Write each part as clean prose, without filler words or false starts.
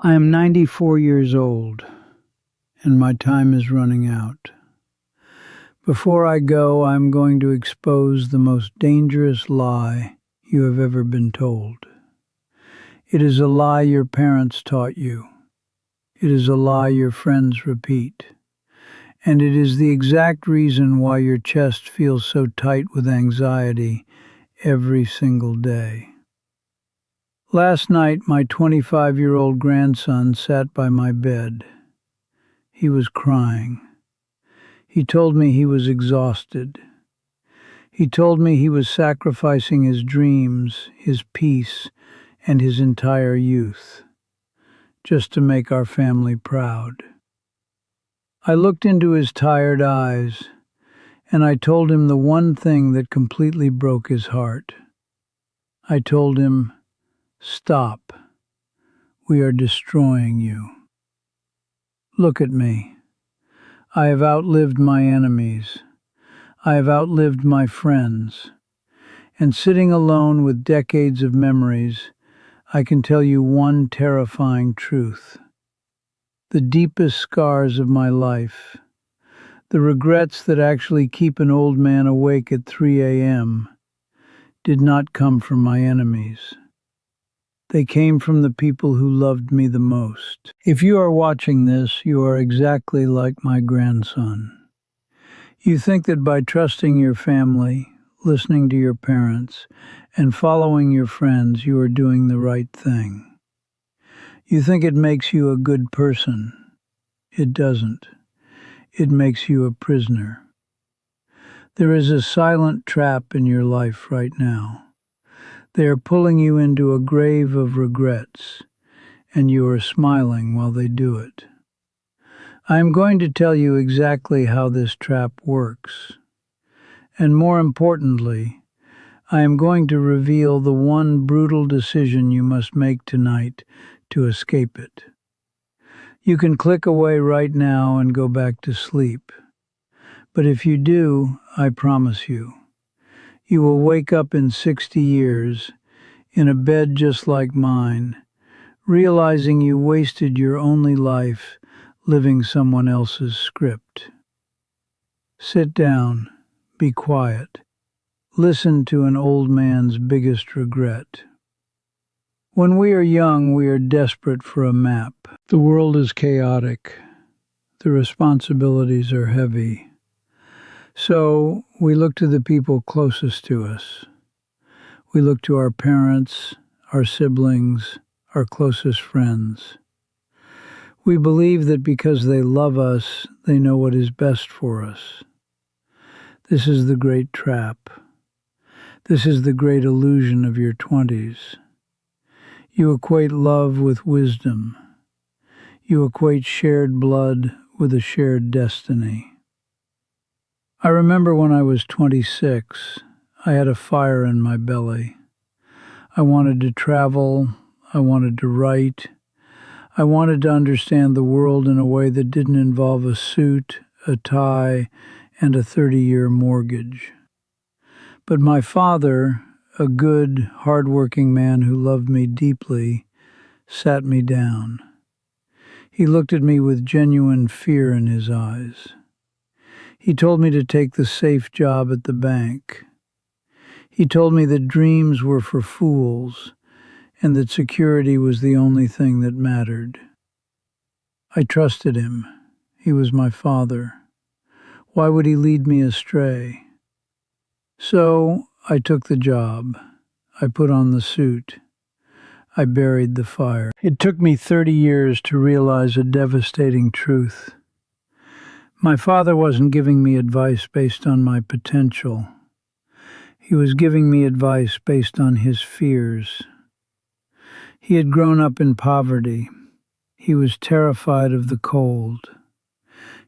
I am 94 years old, and my time is running out. Before I go, I am going to expose the most dangerous lie you have ever been told. It is a lie your parents taught you. It is a lie your friends repeat. And it is the exact reason why your chest feels so tight with anxiety every single day. Last night, my 25-year-old grandson sat by my bed. He was crying. He told me he was exhausted. He told me he was sacrificing his dreams, his peace, and his entire youth, just to make our family proud. I looked into his tired eyes, and I told him the one thing that completely broke his heart. I told him, "Stop. We are destroying you. Look at me. I have outlived my enemies. I have outlived my friends. And sitting alone with decades of memories, I can tell you one terrifying truth. The deepest scars of my life, the regrets that actually keep an old man awake at 3 a.m., did not come from my enemies. They came from the people who loved me the most. If you are watching this, you are exactly like my grandson. You think that by trusting your family, listening to your parents, and following your friends, you are doing the right thing. You think it makes you a good person. It doesn't. It makes you a prisoner. There is a silent trap in your life right now. They are pulling you into a grave of regrets, and you are smiling while they do it. I am going to tell you exactly how this trap works. And more importantly, I am going to reveal the one brutal decision you must make tonight to escape it. You can click away right now and go back to sleep. But if you do, I promise you, you will wake up in 60 years, in a bed just like mine, realizing you wasted your only life living someone else's script. Sit down, be quiet, listen to an old man's biggest regret. When we are young, we are desperate for a map. The world is chaotic. The responsibilities are heavy. So we look to the people closest to us. We look to our parents, our siblings, our closest friends. We believe that because they love us, they know what is best for us. This is the great trap. This is the great illusion of your 20s. You equate love with wisdom. You equate shared blood with a shared destiny. I remember when I was 26, I had a fire in my belly. I wanted to travel. I wanted to write. I wanted to understand the world in a way that didn't involve a suit, a tie, and a 30-year mortgage. But my father, a good, hard-working man who loved me deeply, sat me down. He looked at me with genuine fear in his eyes. He told me to take the safe job at the bank. He told me that dreams were for fools and that security was the only thing that mattered. I trusted him. He was my father. Why would he lead me astray? So I took the job. I put on the suit. I buried the fire. It took me 30 years to realize a devastating truth. My father wasn't giving me advice based on my potential. He was giving me advice based on his fears. He had grown up in poverty. He was terrified of the cold.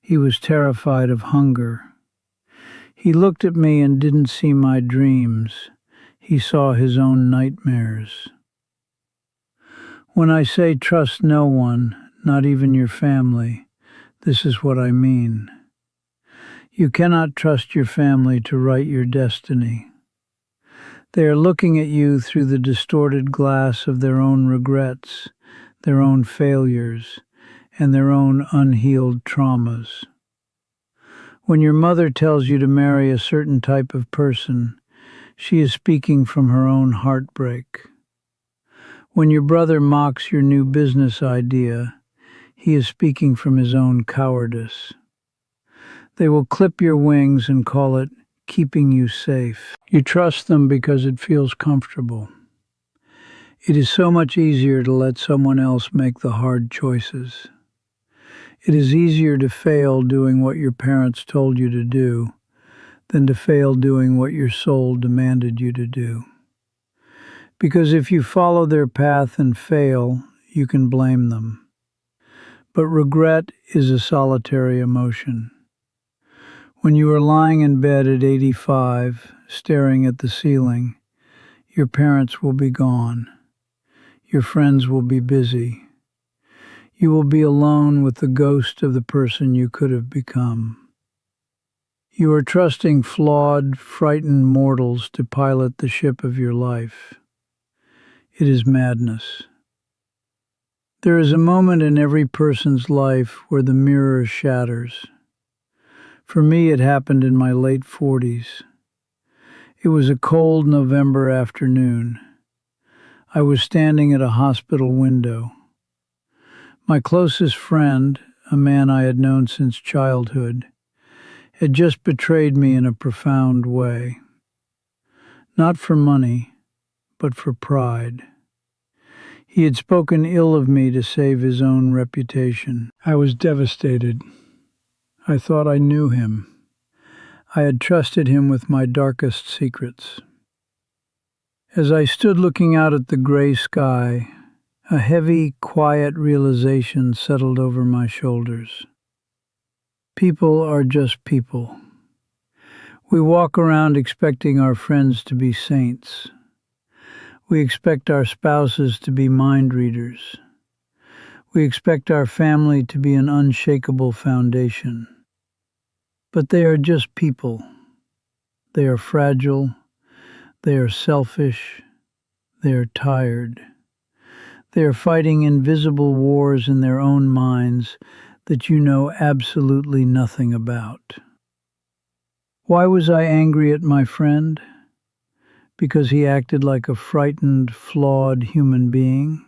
He was terrified of hunger. He looked at me and didn't see my dreams. He saw his own nightmares. When I say trust no one, not even your family, this is what I mean. You cannot trust your family to write your destiny. They are looking at you through the distorted glass of their own regrets, their own failures, and their own unhealed traumas. When your mother tells you to marry a certain type of person, she is speaking from her own heartbreak. When your brother mocks your new business idea, he is speaking from his own cowardice. They will clip your wings and call it keeping you safe. You trust them because it feels comfortable. It is so much easier to let someone else make the hard choices. It is easier to fail doing what your parents told you to do than to fail doing what your soul demanded you to do. Because if you follow their path and fail, you can blame them. But regret is a solitary emotion. When you are lying in bed at 85, staring at the ceiling, your parents will be gone. Your friends will be busy. You will be alone with the ghost of the person you could have become. You are trusting flawed, frightened mortals to pilot the ship of your life. It is madness. There is a moment in every person's life where the mirror shatters. For me, it happened in my late 40s. It was a cold November afternoon. I was standing at a hospital window. My closest friend, a man I had known since childhood, had just betrayed me in a profound way. Not for money, but for pride. He had spoken ill of me to save his own reputation. I was devastated. I thought I knew him. I had trusted him with my darkest secrets. As I stood looking out at the gray sky, a heavy, quiet realization settled over my shoulders. People are just people. We walk around expecting our friends to be saints. We expect our spouses to be mind readers. We expect our family to be an unshakable foundation. But they are just people. They are fragile. They are selfish. They are tired. They are fighting invisible wars in their own minds that you know absolutely nothing about. Why was I angry at my friend? Because he acted like a frightened, flawed human being?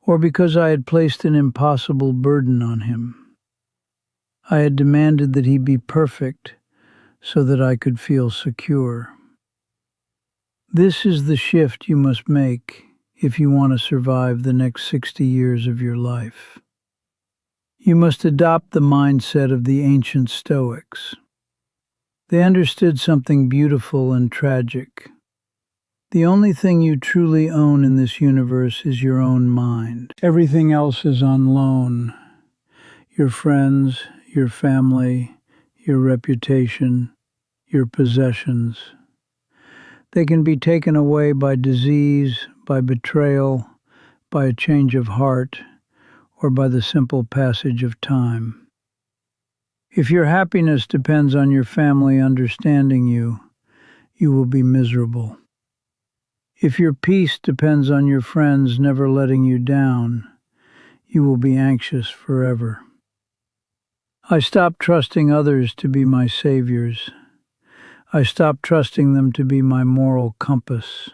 Or because I had placed an impossible burden on him? I had demanded that he be perfect so that I could feel secure. This is the shift you must make if you want to survive the next 60 years of your life. You must adopt the mindset of the ancient Stoics. They understood something beautiful and tragic. The only thing you truly own in this universe is your own mind. Everything else is on loan. Your friends, your family, your reputation, your possessions. They can be taken away by disease, by betrayal, by a change of heart, or by the simple passage of time. If your happiness depends on your family understanding you, you will be miserable. If your peace depends on your friends never letting you down, you will be anxious forever. I stopped trusting others to be my saviors. I stopped trusting them to be my moral compass.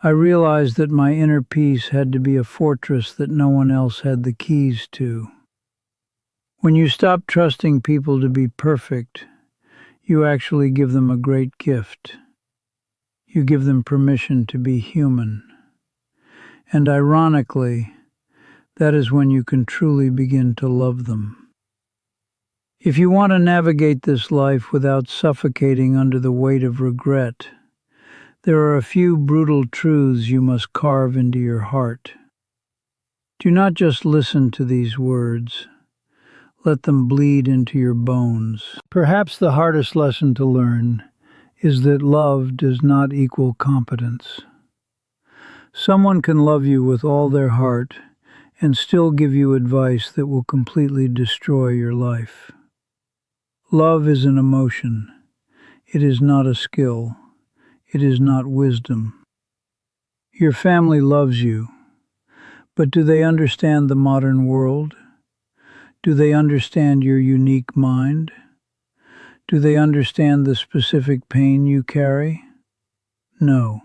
I realized that my inner peace had to be a fortress that no one else had the keys to. When you stop trusting people to be perfect, you actually give them a great gift. You give them permission to be human. And ironically, that is when you can truly begin to love them. If you want to navigate this life without suffocating under the weight of regret, there are a few brutal truths you must carve into your heart. Do not just listen to these words. Let them bleed into your bones. Perhaps the hardest lesson to learn is that love does not equal competence. Someone can love you with all their heart and still give you advice that will completely destroy your life. Love is an emotion. It is not a skill. It is not wisdom. Your family loves you, But do they understand the modern world? Do they understand your unique mind? Do they understand the specific pain you carry? No.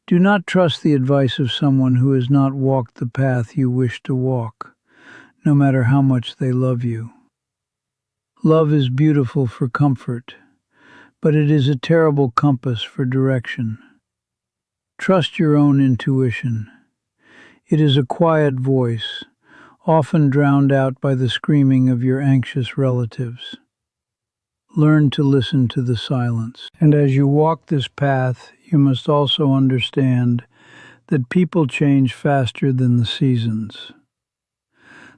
Do not trust the advice of someone who has not walked the path you wish to walk, no matter how much they love you. Love is beautiful for comfort, but it is a terrible compass for direction. Trust your own intuition. It is a quiet voice, often drowned out by the screaming of your anxious relatives. Learn to listen to the silence. And as you walk this path, you must also understand that people change faster than the seasons.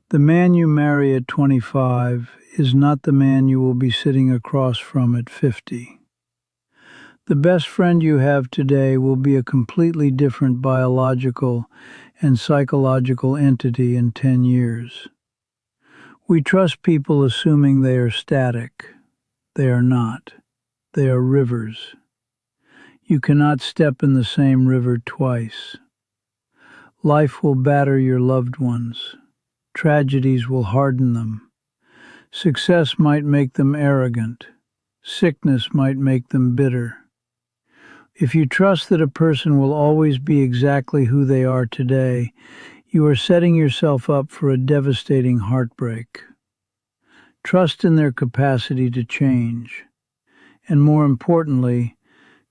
The man you marry at 25 is not the man you will be sitting across from at 50. The best friend you have today will be a completely different biological and psychological entity in 10 years. We trust people assuming they are static. They are not. They are rivers. You cannot step in the same river twice. Life will batter your loved ones. Tragedies will harden them. Success might make them arrogant. Sickness might make them bitter. If you trust that a person will always be exactly who they are today, you are setting yourself up for a devastating heartbreak. Trust in their capacity to change, and more importantly,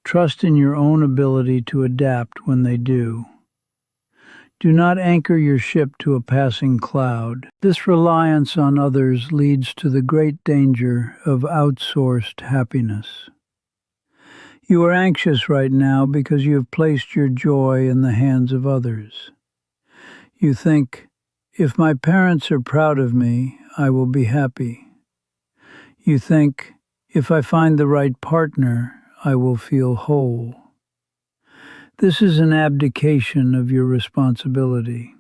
trust in your own ability to adapt when they do. Do not anchor your ship to a passing cloud. This reliance on others leads to the great danger of outsourced happiness. You are anxious right now because you have placed your joy in the hands of others. You think, if my parents are proud of me, I will be happy. You think, if I find the right partner, I will feel whole. This is an abdication of your responsibility.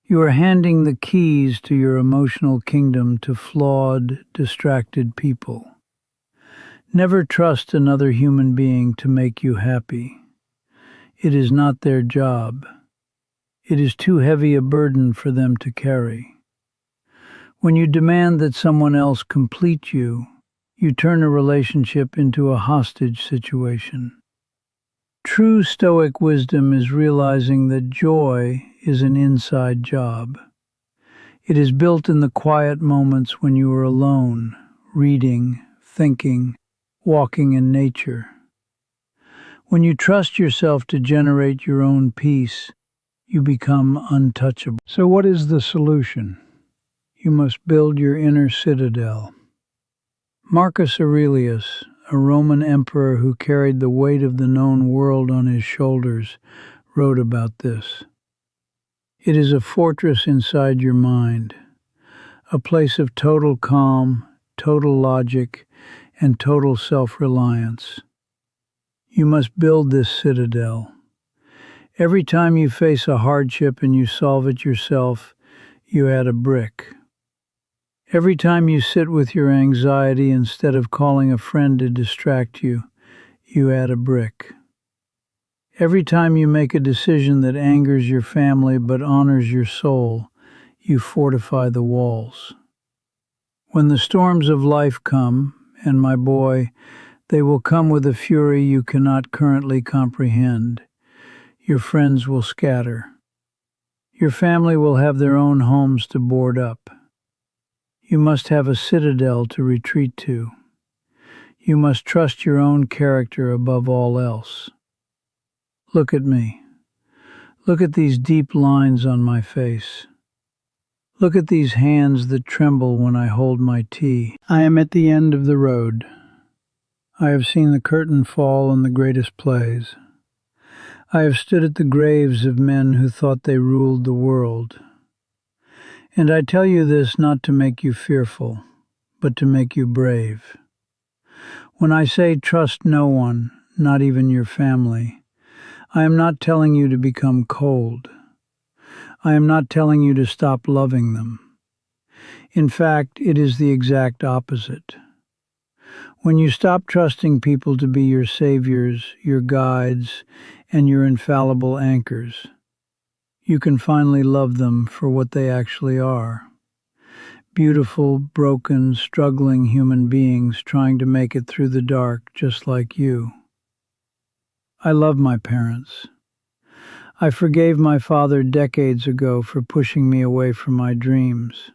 You are handing the keys to your emotional kingdom to flawed, distracted people. Never trust another human being to make you happy. It is not their job. It is too heavy a burden for them to carry. When you demand that someone else complete you, you turn a relationship into a hostage situation. True Stoic wisdom is realizing that joy is an inside job. It is built in the quiet moments when you are alone, reading, thinking, walking in nature. When you trust yourself to generate your own peace, you become untouchable. So what is the solution? You must build your inner citadel. Marcus Aurelius, a Roman emperor who carried the weight of the known world on his shoulders, wrote about this. It is a fortress inside your mind, a place of total calm, total logic, and total self-reliance. You must build this citadel. Every time you face a hardship and you solve it yourself, you add a brick. Every time you sit with your anxiety instead of calling a friend to distract you, you add a brick. Every time you make a decision that angers your family but honors your soul, you fortify the walls. When the storms of life come, and my boy, they will come with a fury you cannot currently comprehend, your friends will scatter. Your family will have their own homes to board up. You must have a citadel to retreat to. You must trust your own character above all else. Look at me. Look at these deep lines on my face. Look at these hands that tremble when I hold my tea. I am at the end of the road. I have seen the curtain fall on the greatest plays. I have stood at the graves of men who thought they ruled the world. And I tell you this not to make you fearful, but to make you brave. When I say trust no one, not even your family, I am not telling you to become cold. I am not telling you to stop loving them. In fact, it is the exact opposite. When you stop trusting people to be your saviors, your guides, and your infallible anchors, you can finally love them for what they actually are. Beautiful, broken, struggling human beings trying to make it through the dark just like you. I love my parents. I forgave my father decades ago for pushing me away from my dreams.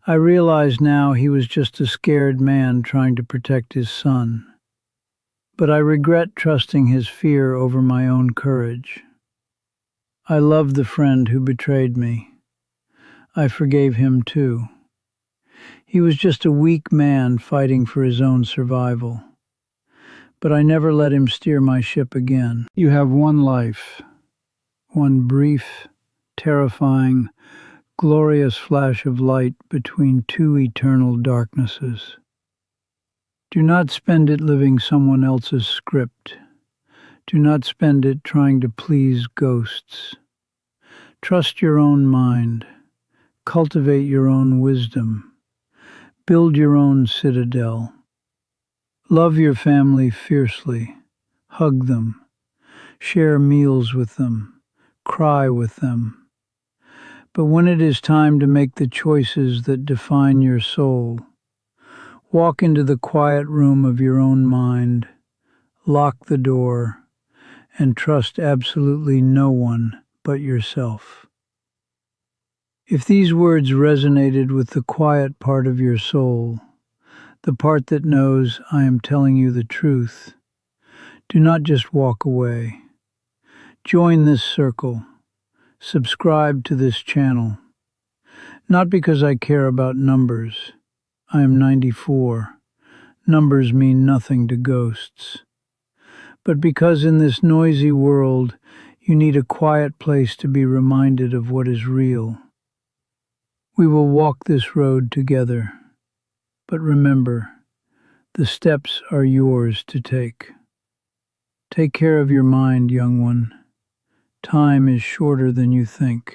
I realize now he was just a scared man trying to protect his son. But I regret trusting his fear over my own courage. I love the friend who betrayed me. I forgave him too. He was just a weak man fighting for his own survival. But I never let him steer my ship again. You have one life, one brief, terrifying, glorious flash of light between two eternal darknesses. Do not spend it living someone else's script. Do not spend it trying to please ghosts. Trust your own mind. Cultivate your own wisdom. Build your own citadel. Love your family fiercely. Hug them. Share meals with them. Cry with them. But when it is time to make the choices that define your soul, walk into the quiet room of your own mind, lock the door, and trust absolutely no one but yourself. If these words resonated with the quiet part of your soul, the part that knows I am telling you the truth, do not just walk away. Join this circle. Subscribe to this channel. Not because I care about numbers. I am 94. Numbers mean nothing to ghosts. But because in this noisy world, you need a quiet place to be reminded of what is real. We will walk this road together. But remember, the steps are yours to take. Take care of your mind, young one. Time is shorter than you think.